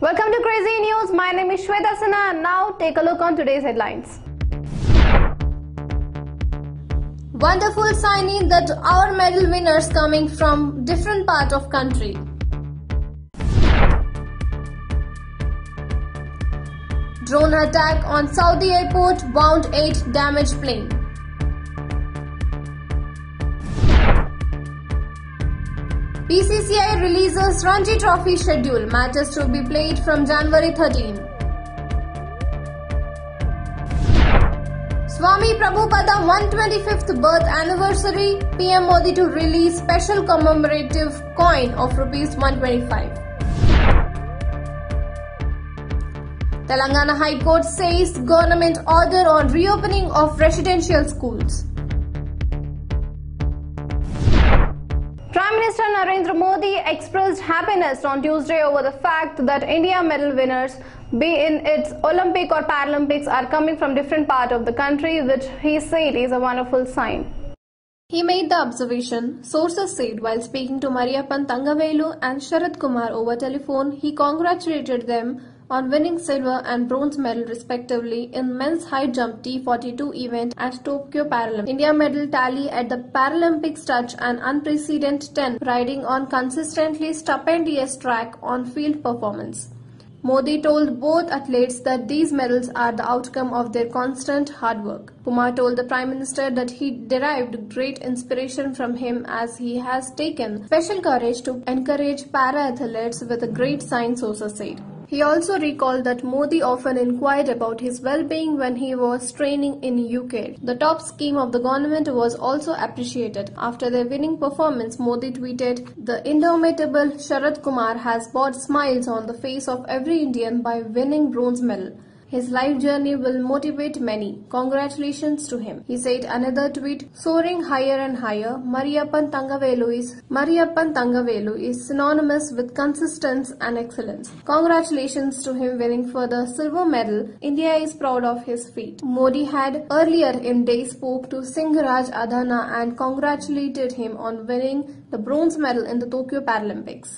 Welcome to Crazy News. My name is Shweta Sinha and now take a look on today's headlines. Wonderful signing that our medal winners coming from different part of country. Drone attack on Saudi airport wound 8 damaged plane. BCCI releases Ranji Trophy schedule, matches to be played from January 13. Swami Prabhupada 125th birth anniversary, PM Modi to release special commemorative coin of Rs 125. Telangana High Court says government order on reopening of residential schools. Prime Minister Narendra Modi expressed happiness on Tuesday over the fact that India medal winners, be in its Olympic or Paralympics, are coming from different parts of the country, which he said is a wonderful sign. He made the observation, sources said, while speaking to Mariyappan Thangavelu and Sharad Kumar over telephone. He congratulated them on winning silver and bronze medal respectively in men's high jump T42 event at Tokyo Paralympics. India medal tally at the Paralympics touched an unprecedented 10, riding on consistently stupendous track on field performance. Modi told both athletes that these medals are the outcome of their constant hard work. Kumar told the Prime Minister that he derived great inspiration from him as he has taken special courage to encourage para-athletes with a great sign, sources said. He also recalled that Modi often inquired about his well-being when he was training in UK. The top scheme of the government was also appreciated. After their winning performance, Modi tweeted, "The indomitable Sharad Kumar has brought smiles on the face of every Indian by winning bronze medal. His life journey will motivate many. Congratulations to him." He said another tweet, "Soaring higher and higher, Mariyappan Thangavelu is synonymous with consistency and excellence. Congratulations to him winning for the silver medal. India is proud of his feat." Modi had earlier in day spoke to Singaraj Adhana and congratulated him on winning the bronze medal in the Tokyo Paralympics.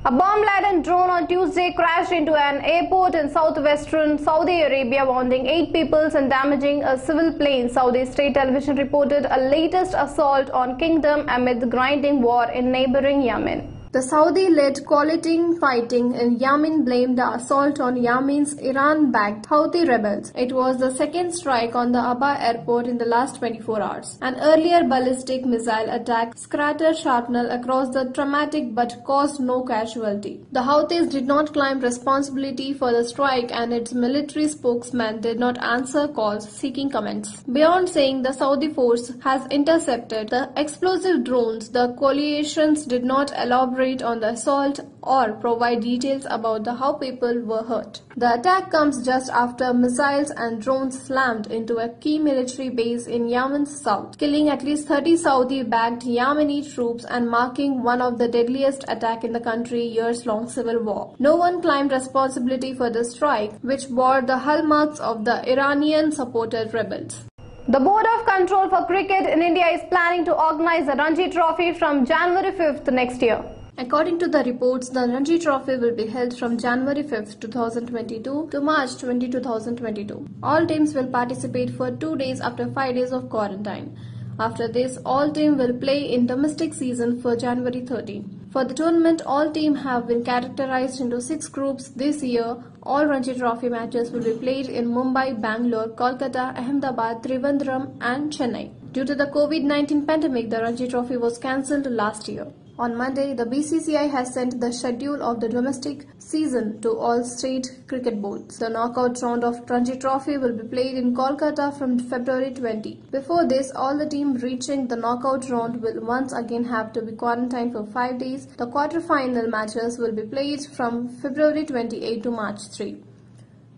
A bomb-laden drone on Tuesday crashed into an airport in southwestern Saudi Arabia, wounding 8 people and damaging a civil plane. Saudi state television reported a latest assault on kingdom amid the grinding war in neighboring Yemen. The Saudi-led coalition fighting in Yemen blamed the assault on Yemen's Iran-backed Houthi rebels. It was the second strike on the Aba airport in the last 24 hours. An earlier ballistic missile attack scattered shrapnel across the tarmac but caused no casualty. The Houthis did not claim responsibility for the strike, and its military spokesman did not answer calls seeking comments. Beyond saying the Saudi force has intercepted the explosive drones, the coalitions did not elaborate on the assault or provide details about how people were hurt. The attack comes just after missiles and drones slammed into a key military base in Yemen's south, killing at least 30 Saudi-backed Yemeni troops and marking one of the deadliest attacks in the country's years-long civil war. No one claimed responsibility for the strike, which bore the hallmarks of the Iranian-supported rebels. The Board of Control for Cricket in India is planning to organize the Ranji Trophy from January 5th next year. According to the reports, the Ranji Trophy will be held from January 5, 2022 to March 20, 2022. All teams will participate for 2 days after 5 days of quarantine. After this, all teams will play in domestic season for January 13. For the tournament, all teams have been categorized into 6 groups. This year, all Ranji Trophy matches will be played in Mumbai, Bangalore, Kolkata, Ahmedabad, Trivandrum and Chennai. Due to the COVID-19 pandemic, the Ranji Trophy was cancelled last year. On Monday, the BCCI has sent the schedule of the domestic season to all state cricket boards. The knockout round of Ranji Trophy will be played in Kolkata from February 20. Before this, all the teams reaching the knockout round will once again have to be quarantined for 5 days. The quarter-final matches will be played from February 28 to March 3.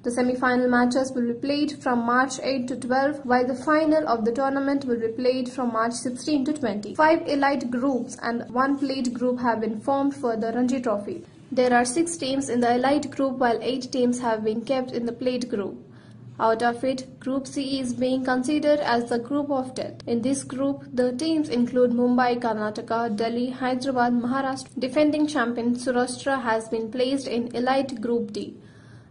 The semi-final matches will be played from March 8 to 12, while the final of the tournament will be played from March 16 to 20. 5 elite groups and 1 plate group have been formed for the Ranji Trophy. There are 6 teams in the elite group, while 8 teams have been kept in the plate group. Out of it, Group C is being considered as the group of death. In this group, the teams include Mumbai, Karnataka, Delhi, Hyderabad, Maharashtra. Defending champion Saurashtra has been placed in Elite Group D,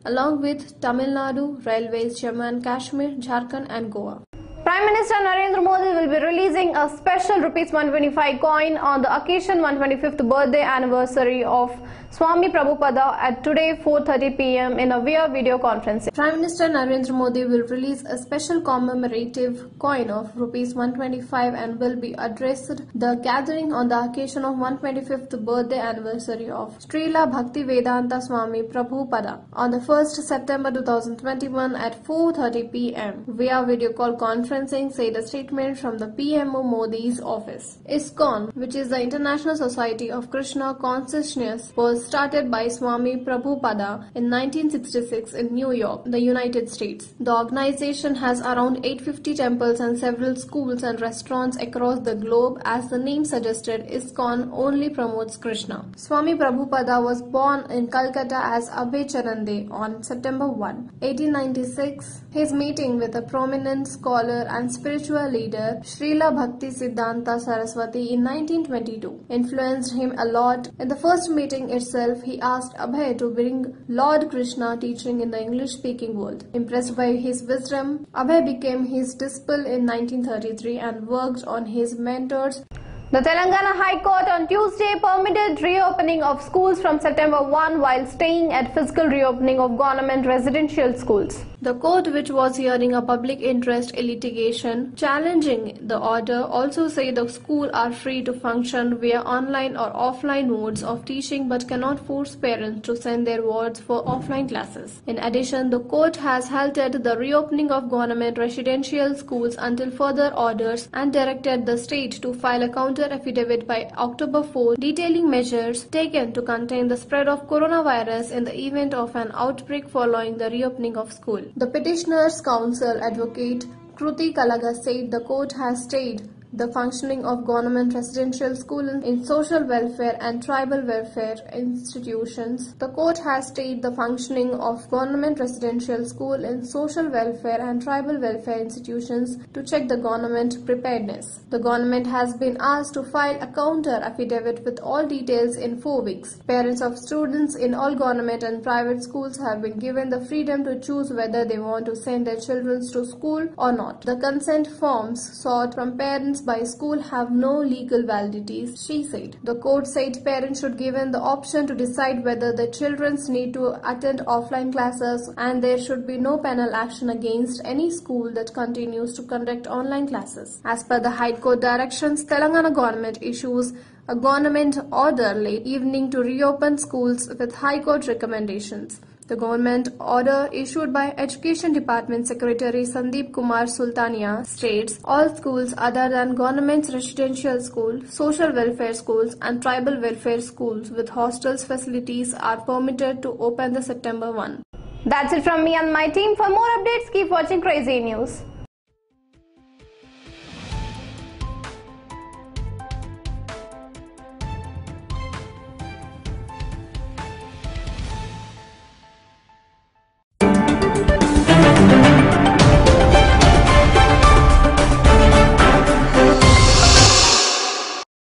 along with Tamil Nadu, Railways, Jammu and Kashmir, Jharkhand and Goa. Prime Minister Narendra Modi will be releasing a special ₹125 coin on the occasion 125th birthday anniversary of Swami Prabhupada at today 4:30 p.m. in a video conferencing. Prime Minister Narendra Modi will release a special commemorative coin of ₹125 and will be addressed the gathering on the occasion of 125th birthday anniversary of Srila Bhaktivedanta Swami Prabhupada on the 1st September 2021 at 4:30 p.m. via video call conferencing, said a statement from the PMO Modi's office. ISKCON, which is the International Society of Krishna Consciousness, was started by Swami Prabhupada in 1966 in New York, the United States. The organization has around 850 temples and several schools and restaurants across the globe. As the name suggested, ISKCON only promotes Krishna. Swami Prabhupada was born in Calcutta as Abhay Charande on September 1, 1896. His meeting with a prominent scholar and spiritual leader, Srila Bhakti Siddhanta Saraswati, in 1922 influenced him a lot. In the first meeting itself, he asked Abhay to bring Lord Krishna teaching in the English-speaking world. Impressed by his wisdom, Abhay became his disciple in 1933 and worked on his mentors. The Telangana High Court on Tuesday permitted reopening of schools from September 1 while staying at physical reopening of government residential schools. The court, which was hearing a public interest litigation challenging the order, also said the schools are free to function via online or offline modes of teaching but cannot force parents to send their wards for offline classes. In addition, the court has halted the reopening of government residential schools until further orders and directed the state to file a counter affidavit by October 4 detailing measures taken to contain the spread of coronavirus in the event of an outbreak following the reopening of school. The petitioner's counsel, Advocate Kruti Kalaga, said the court has stayed the functioning of government residential schools in social welfare and tribal welfare institutions. The court has stayed the functioning of government residential school in social welfare and tribal welfare institutions to check the government preparedness. The government has been asked to file a counter affidavit with all details in 4 weeks. Parents of students in all government and private schools have been given the freedom to choose whether they want to send their children to school or not. The consent forms sought from parents by school have no legal validity, she said. The court said parents should be given the option to decide whether their children need to attend offline classes and there should be no penal action against any school that continues to conduct online classes. As per the High Court directions, Telangana government issues a government order late evening to reopen schools with High Court recommendations. The government order issued by Education Department Secretary Sandeep Kumar Sultania states all schools other than government's residential school, social welfare schools and tribal welfare schools with hostels facilities are permitted to open the September 1. That's it from me and my team. For more updates, keep watching Crazy News.